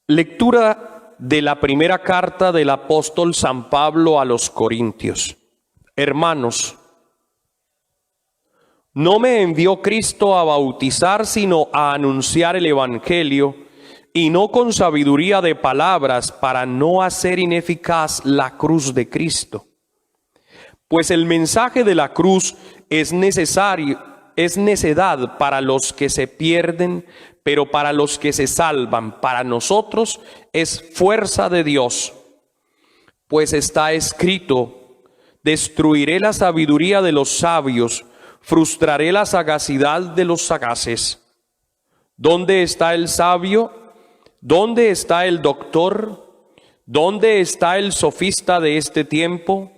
Lectura de la primera carta del apóstol San Pablo a los Corintios. Hermanos, no me envió Cristo a bautizar, sino a anunciar el Evangelio, y no con sabiduría de palabras, para no hacer ineficaz la cruz de Cristo. Pues el mensaje de la cruz es necedad para los que se pierden, pero para los que se salvan, para nosotros es fuerza de Dios. Pues está escrito: destruiré la sabiduría de los sabios, frustraré la sagacidad de los sagaces. ¿Dónde está el sabio? ¿Dónde está el doctor? ¿Dónde está el sofista de este tiempo?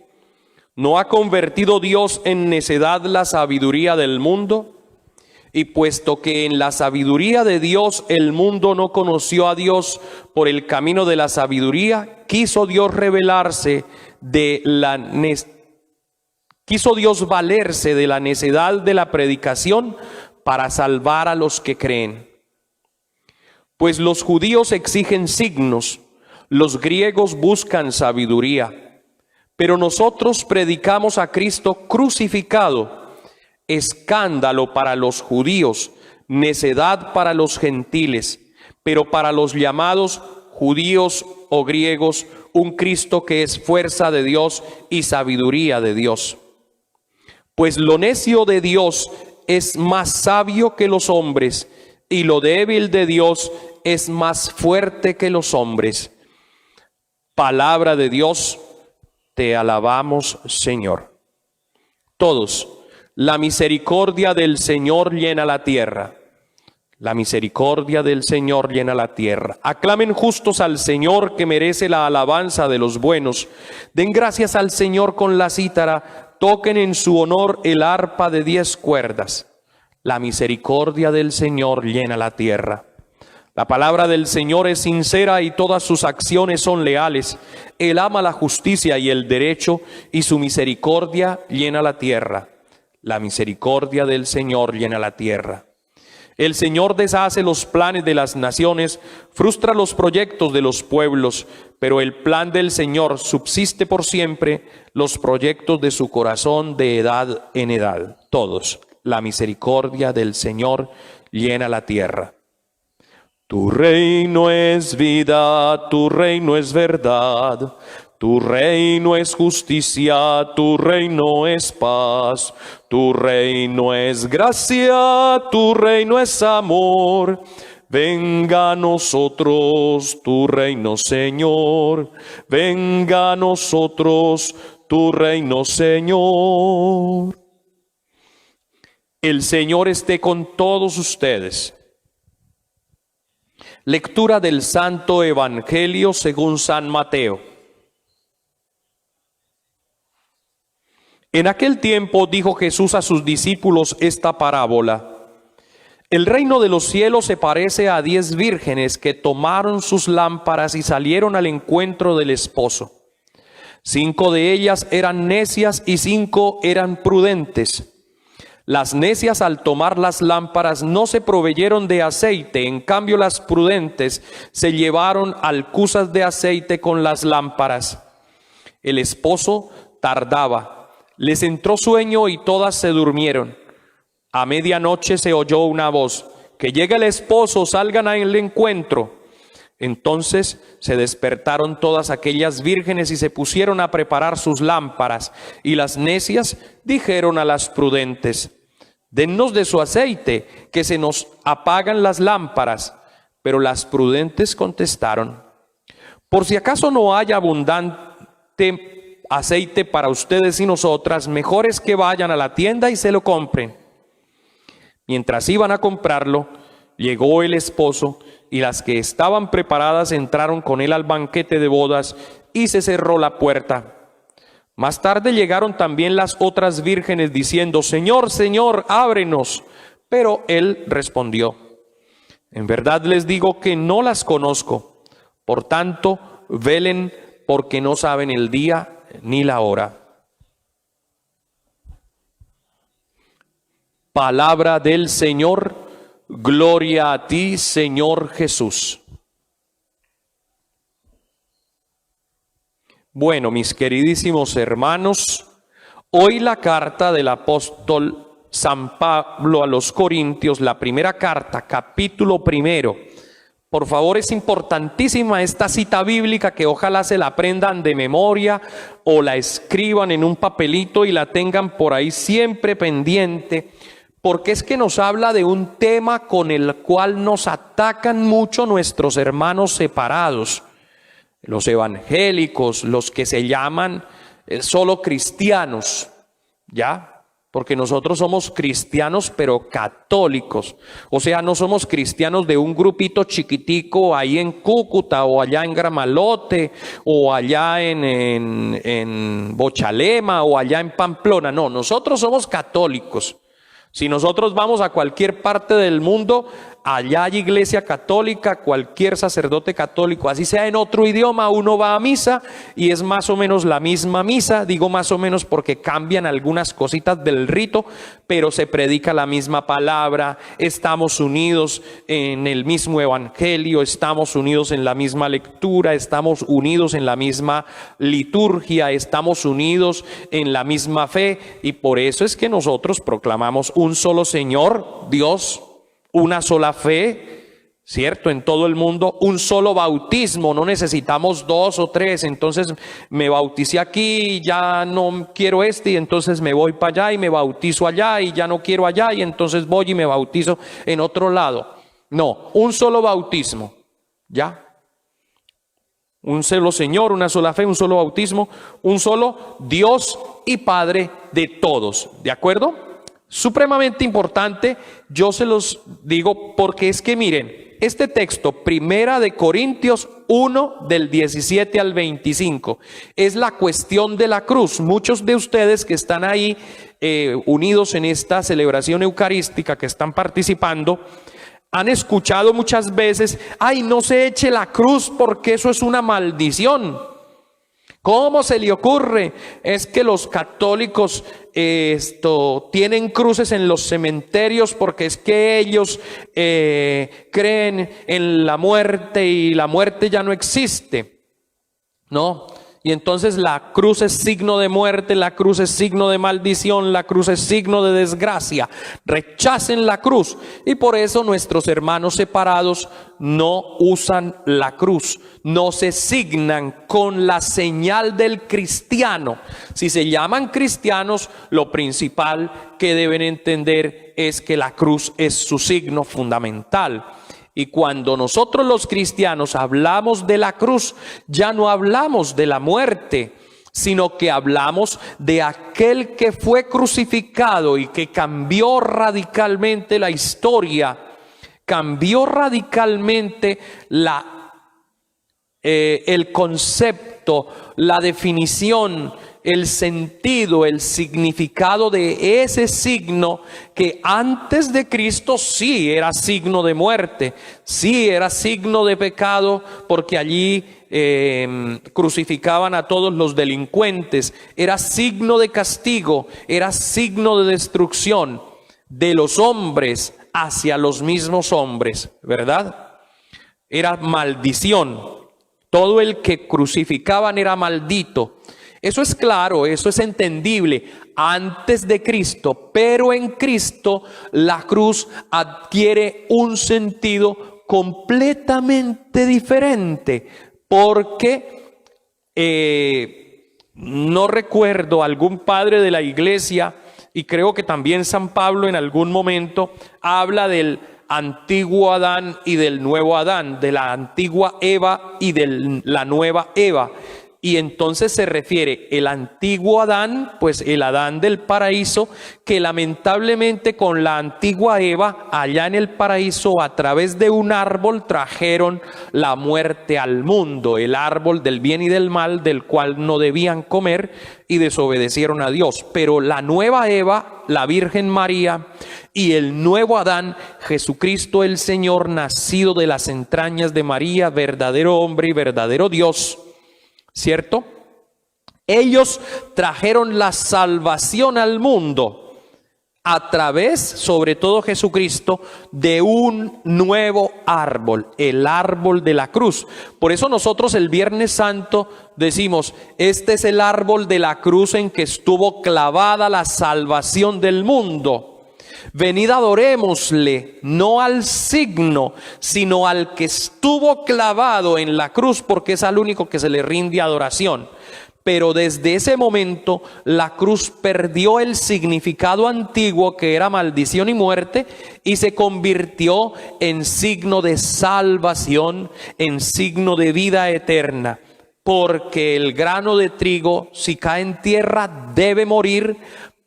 ¿No ha convertido Dios en necedad la sabiduría del mundo? Y puesto que en la sabiduría de Dios el mundo no conoció a Dios por el camino de la sabiduría, quiso Dios valerse de la necedad de la predicación para salvar a los que creen. Pues los judíos exigen signos, los griegos buscan sabiduría, pero nosotros predicamos a Cristo crucificado, escándalo para los judíos, necedad para los gentiles, pero para los llamados judíos o griegos, un Cristo que es fuerza de Dios y sabiduría de Dios. Pues lo necio de Dios es más sabio que los hombres, y lo débil de Dios es más fuerte que los hombres. Palabra de Dios, te alabamos, Señor. Todos, la misericordia del Señor llena la tierra. La misericordia del Señor llena la tierra. Aclamen justos al Señor, que merece la alabanza de los buenos. Den gracias al Señor con la cítara, toquen en su honor el arpa de 10 cuerdas. La misericordia del Señor llena la tierra. La palabra del Señor es sincera y todas sus acciones son leales. Él ama la justicia y el derecho, y su misericordia llena la tierra. La misericordia del Señor llena la tierra. El Señor deshace los planes de las naciones, frustra los proyectos de los pueblos, pero el plan del Señor subsiste por siempre, los proyectos de su corazón de edad en edad. Todos, la misericordia del Señor llena la tierra. Tu reino es vida, tu reino es verdad. Tu reino es justicia, tu reino es paz, tu reino es gracia, tu reino es amor. Venga a nosotros tu reino, Señor, venga a nosotros tu reino, Señor. El Señor esté con todos ustedes. Lectura del Santo Evangelio según San Mateo. En aquel tiempo dijo Jesús a sus discípulos esta parábola: el reino de los cielos se parece a 10 vírgenes que tomaron sus lámparas y salieron al encuentro del esposo. 5 de ellas eran necias y 5 eran prudentes. Las necias, al tomar las lámparas, no se proveyeron de aceite, en cambio las prudentes se llevaron alcuzas de aceite con las lámparas. El esposo tardaba. Les entró sueño y todas se durmieron. A medianoche se oyó una voz: que llegue el esposo, salgan al encuentro. Entonces se despertaron todas aquellas vírgenes y se pusieron a preparar sus lámparas. Y las necias dijeron a las prudentes: dennos de su aceite, que se nos apagan las lámparas. Pero las prudentes contestaron: por si acaso no haya abundante aceite para ustedes y nosotras, mejor es que vayan a la tienda y se lo compren. Mientras iban a comprarlo, llegó el esposo, y las que estaban preparadas entraron con él al banquete de bodas, y se cerró la puerta. Más tarde llegaron también las otras vírgenes diciendo: Señor, Señor, ábrenos. Pero él respondió: en verdad les digo que no las conozco. Por tanto, velen, porque no saben el día ni la hora. Palabra del Señor. Gloria a ti, Señor Jesús. Bueno, mis queridísimos hermanos, hoy la carta del apóstol San Pablo a los Corintios, la primera carta, capítulo 1. Por favor, es importantísima esta cita bíblica que ojalá se la aprendan de memoria o la escriban en un papelito y la tengan por ahí siempre pendiente, porque es que nos habla de un tema con el cual nos atacan mucho nuestros hermanos separados, los evangélicos, los que se llaman solo cristianos, ¿ya? Porque nosotros somos cristianos pero católicos, o sea, no somos cristianos de un grupito chiquitico ahí en Cúcuta o allá en Gramalote o allá en Bochalema o allá en Pamplona. No, nosotros somos católicos. Si nosotros vamos a cualquier parte del mundo, allá hay iglesia católica, cualquier sacerdote católico, así sea en otro idioma, uno va a misa y es más o menos la misma misa. Digo más o menos porque cambian algunas cositas del rito, pero se predica la misma palabra, estamos unidos en el mismo evangelio, estamos unidos en la misma lectura, estamos unidos en la misma liturgia, estamos unidos en la misma fe, y por eso es que nosotros proclamamos un solo Señor, Dios, una sola fe, ¿cierto? En todo el mundo, un solo bautismo, no necesitamos 2 o 3, entonces me bauticé aquí y ya no quiero y entonces me voy para allá y me bautizo allá y ya no quiero allá y entonces voy y me bautizo en otro lado. No, un solo bautismo, ¿ya? Un solo Señor, una sola fe, un solo bautismo, un solo Dios y Padre de todos, ¿de acuerdo? Supremamente importante, yo se los digo porque es que miren, este texto, Primera de Corintios 1 del 17 al 25, es la cuestión de la cruz. Muchos de ustedes que están ahí unidos en esta celebración eucarística, que están participando, han escuchado muchas veces: ay, no se eche la cruz porque eso es una maldición. ¿Cómo se le ocurre? Es que los católicos tienen cruces en los cementerios porque es que ellos creen en la muerte y la muerte ya no existe, ¿no? Y entonces la cruz es signo de muerte, la cruz es signo de maldición, la cruz es signo de desgracia. Rechacen la cruz. Y por eso nuestros hermanos separados no usan la cruz, no se signan con la señal del cristiano. Si se llaman cristianos, lo principal que deben entender es que la cruz es su signo fundamental. Y cuando nosotros los cristianos hablamos de la cruz, ya no hablamos de la muerte, sino que hablamos de aquel que fue crucificado y que cambió radicalmente la historia, cambió radicalmente el concepto, la definición, el sentido, el significado de ese signo que antes de Cristo sí era signo de muerte, sí era signo de pecado, porque allí crucificaban a todos los delincuentes, era signo de castigo, era signo de destrucción de los hombres hacia los mismos hombres, ¿verdad? Era maldición, todo el que crucificaban era maldito. Eso es claro, eso es entendible antes de Cristo, pero en Cristo la cruz adquiere un sentido completamente diferente, porque no recuerdo algún padre de la iglesia, y creo que también San Pablo en algún momento habla del antiguo Adán y del nuevo Adán, de la antigua Eva y de la nueva Eva. Y entonces se refiere el antiguo Adán, pues el Adán del paraíso, que lamentablemente con la antigua Eva, allá en el paraíso, a través de un árbol trajeron la muerte al mundo, el árbol del bien y del mal, del cual no debían comer, y desobedecieron a Dios. Pero la nueva Eva, la Virgen María, y el nuevo Adán, Jesucristo el Señor, nacido de las entrañas de María, verdadero hombre y verdadero Dios, ¿cierto? Ellos trajeron la salvación al mundo a través, sobre todo Jesucristo, de un nuevo árbol, el árbol de la cruz. Por eso nosotros el Viernes Santo decimos, este es el árbol de la cruz en que estuvo clavada la salvación del mundo. Venid adorémosle, no al signo, sino al que estuvo clavado en la cruz, porque es al único que se le rinde adoración. Pero desde ese momento la cruz perdió el significado antiguo, que era maldición y muerte, y se convirtió en signo de salvación, en signo de vida eterna. Porque el grano de trigo, si cae en tierra, debe morir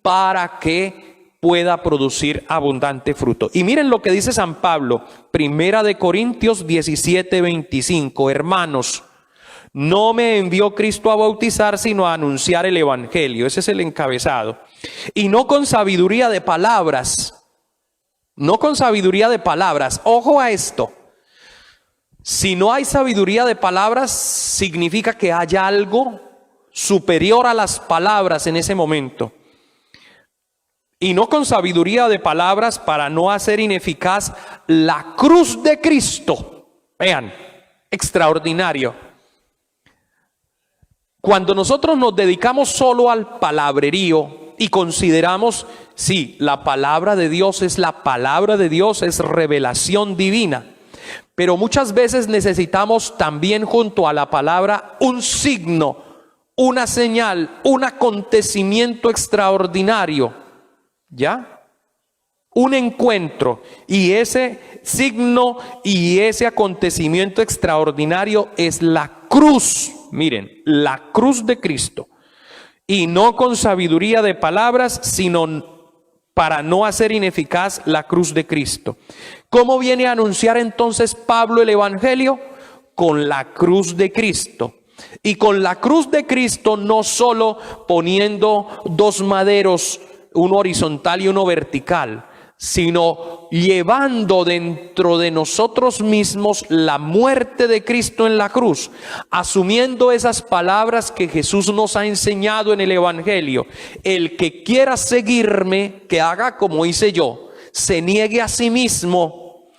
para que pueda producir abundante fruto. Y miren lo que dice San Pablo, 1 Corintios 17:25, hermanos, no me envió Cristo a bautizar, sino a anunciar el evangelio. Ese es el encabezado. Y no con sabiduría de palabras. No con sabiduría de palabras. Ojo a esto. Si no hay sabiduría de palabras, significa que hay algo superior a las palabras en ese momento. Y no con sabiduría de palabras para no hacer ineficaz la cruz de Cristo. Vean, extraordinario. Cuando nosotros nos dedicamos solo al palabrerío y consideramos, sí, la palabra de Dios es la palabra de Dios, es revelación divina. Pero muchas veces necesitamos también junto a la palabra un signo, una señal, un acontecimiento extraordinario, ¿ya? Un encuentro, y ese signo y ese acontecimiento extraordinario es la cruz. Miren, la cruz de Cristo. Y no con sabiduría de palabras, sino para no hacer ineficaz la cruz de Cristo. ¿Cómo viene a anunciar entonces Pablo el evangelio? Con la cruz de Cristo. Y con la cruz de Cristo no solo poniendo dos maderos, uno horizontal y uno vertical, sino llevando dentro de nosotros mismos la muerte de Cristo en la cruz, asumiendo esas palabras que Jesús nos ha enseñado en el evangelio. El que quiera seguirme, que haga como hice yo, se niegue a sí mismo,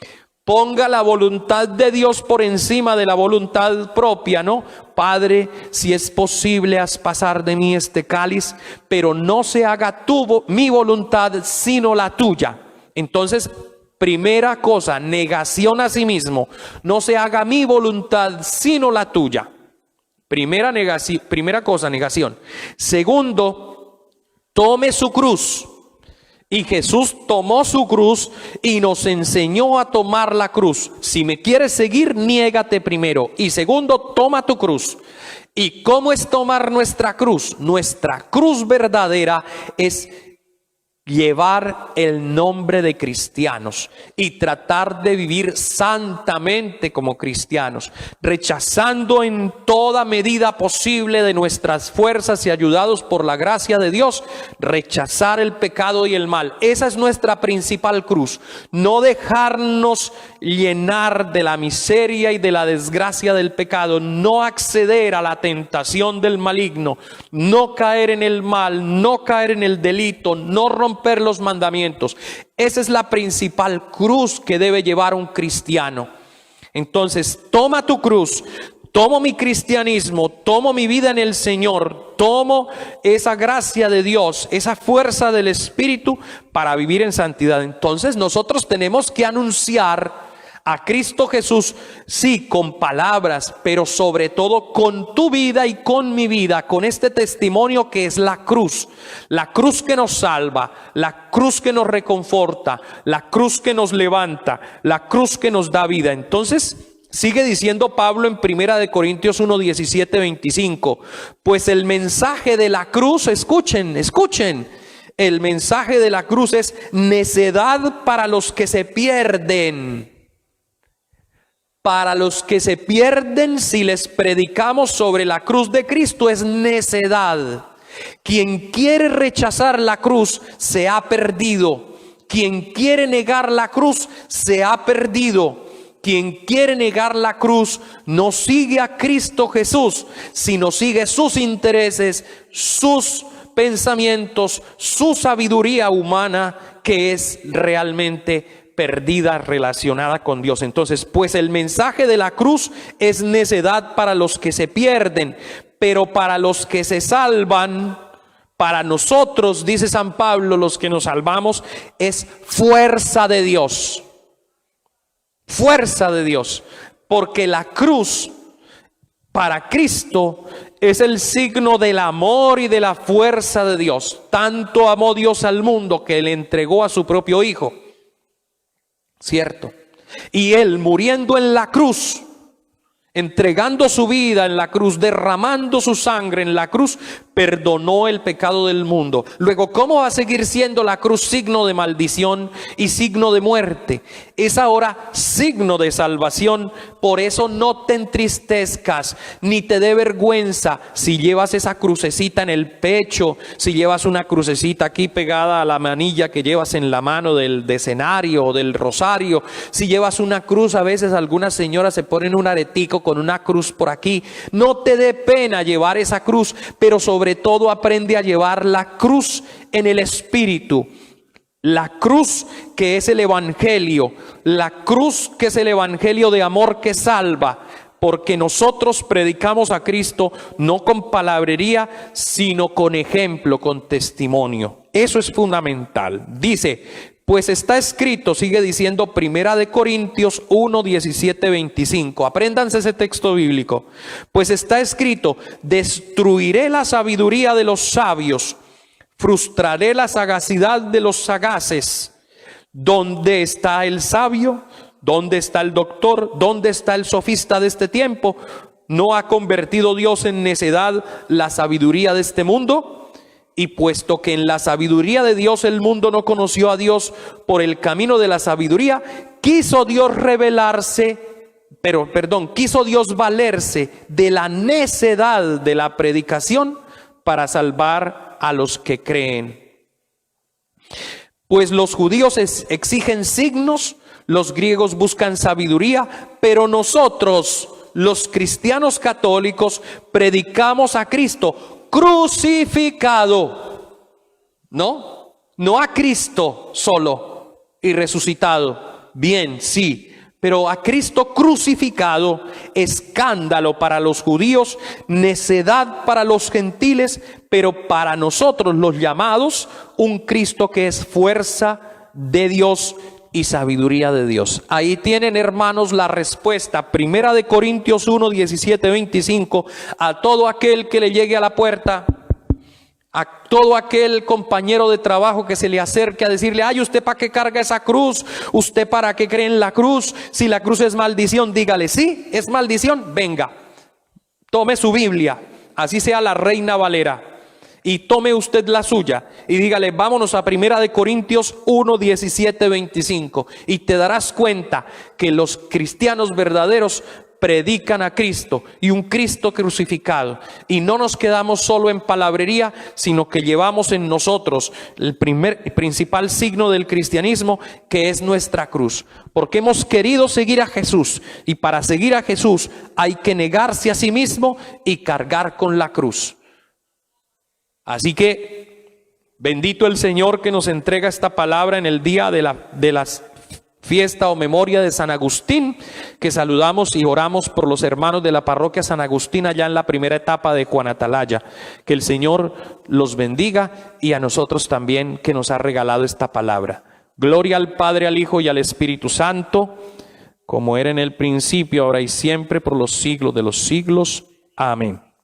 ponga la voluntad de Dios por encima de la voluntad propia, ¿no? Padre, si es posible, haz pasar de mí este cáliz, pero no se haga mi voluntad, sino la tuya. Entonces, primera cosa, negación a sí mismo. No se haga mi voluntad, sino la tuya. Primera cosa, negación. Segundo, tome su cruz. Y Jesús tomó su cruz y nos enseñó a tomar la cruz. Si me quieres seguir, niégate primero. Y segundo, toma tu cruz. ¿Y cómo es tomar nuestra cruz? Nuestra cruz verdadera es llevar el nombre de cristianos y tratar de vivir santamente como cristianos, rechazando en toda medida posible de nuestras fuerzas y ayudados por la gracia de Dios, rechazar el pecado y el mal. Esa es nuestra principal cruz, no dejarnos llenar de la miseria y de la desgracia del pecado, no acceder a la tentación del maligno, no caer en el mal, no caer en el delito, no romper los mandamientos. Esa es la principal cruz que debe llevar un cristiano. Entonces, toma tu cruz, tomo mi cristianismo, tomo mi vida en el Señor, tomo esa gracia de Dios, esa fuerza del Espíritu para vivir en santidad. Entonces, nosotros tenemos que anunciar a Cristo Jesús, sí, con palabras, pero sobre todo con tu vida y con mi vida, con este testimonio que es la cruz que nos salva, la cruz que nos reconforta, la cruz que nos levanta, la cruz que nos da vida. Entonces, sigue diciendo Pablo en 1 Corintios 1, 17, 25, pues el mensaje de la cruz, escuchen, el mensaje de la cruz es necedad para los que se pierden. Para los que se pierden, si les predicamos sobre la cruz de Cristo, es necedad. Quien quiere rechazar la cruz se ha perdido. Quien quiere negar la cruz se ha perdido. Quien quiere negar la cruz no sigue a Cristo Jesús, sino sigue sus intereses, sus pensamientos, su sabiduría humana, que es realmente perdida, relacionada con Dios. Entonces, pues el mensaje de la cruz es necedad para los que se pierden, pero para los que se salvan, para nosotros, dice San Pablo, los que nos salvamos, es fuerza de Dios. Fuerza de Dios. Porque la cruz para Cristo es el signo del amor y de la fuerza de Dios. Tanto amó Dios al mundo que le entregó a su propio Hijo. ¿Cierto? Y Él muriendo en la cruz, entregando su vida en la cruz, derramando su sangre en la cruz, perdonó el pecado del mundo. Luego, ¿cómo va a seguir siendo la cruz signo de maldición y signo de muerte? Es ahora signo de salvación. Por eso no te entristezcas, ni te dé vergüenza si llevas esa crucecita en el pecho, si llevas una crucecita aquí pegada a la manilla que llevas en la mano del decenario o del rosario, si llevas una cruz. A veces algunas señoras se ponen un aretico con una cruz por aquí. No te dé pena llevar esa cruz, pero sobre todo aprende a llevar la cruz en el espíritu. La cruz que es el evangelio, la cruz que es el evangelio de amor que salva, porque nosotros predicamos a Cristo no con palabrería, sino con ejemplo, con testimonio. Eso es fundamental. Dice, pues está escrito, sigue diciendo Primera de Corintios 1, 17, 25. Apréndanse ese texto bíblico. Pues está escrito, destruiré la sabiduría de los sabios, frustraré la sagacidad de los sagaces. ¿Dónde está el sabio? ¿Dónde está el doctor? ¿Dónde está el sofista de este tiempo? ¿No ha convertido Dios en necedad la sabiduría de este mundo? Y puesto que en la sabiduría de Dios el mundo no conoció a Dios por el camino de la sabiduría, quiso Dios quiso Dios valerse de la necedad de la predicación para salvar a los que creen. Pues los judíos exigen signos, los griegos buscan sabiduría, pero nosotros, los cristianos católicos, predicamos a Cristo crucificado. No a Cristo solo y resucitado. Bien, sí. Pero a Cristo crucificado, escándalo para los judíos, necedad para los gentiles, pero para nosotros los llamados, un Cristo que es fuerza de Dios y sabiduría de Dios. Ahí tienen, hermanos, la respuesta. Primera de Corintios 1, 17, 25, a todo aquel que le llegue a la puerta, a todo aquel compañero de trabajo que se le acerque a decirle, ay, ¿usted para qué carga esa cruz? ¿Usted para qué cree en la cruz? Si la cruz es maldición, dígale, sí, es maldición, venga, tome su Biblia, así sea la Reina Valera, y tome usted la suya, y dígale, vámonos a Primera de Corintios 1, 17, 25, y te darás cuenta que los cristianos verdaderos predican a Cristo y un Cristo crucificado, y no nos quedamos solo en palabrería, sino que llevamos en nosotros el principal signo del cristianismo, que es nuestra cruz, porque hemos querido seguir a Jesús, y para seguir a Jesús hay que negarse a sí mismo y cargar con la cruz. Así que bendito el Señor que nos entrega esta palabra en el día de las fiesta o memoria de San Agustín, que saludamos y oramos por los hermanos de la parroquia San Agustín allá en la primera etapa de Juan Atalaya. Que el Señor los bendiga, y a nosotros también, que nos ha regalado esta palabra. Gloria al Padre, al Hijo y al Espíritu Santo, como era en el principio, ahora y siempre, por los siglos de los siglos. Amén.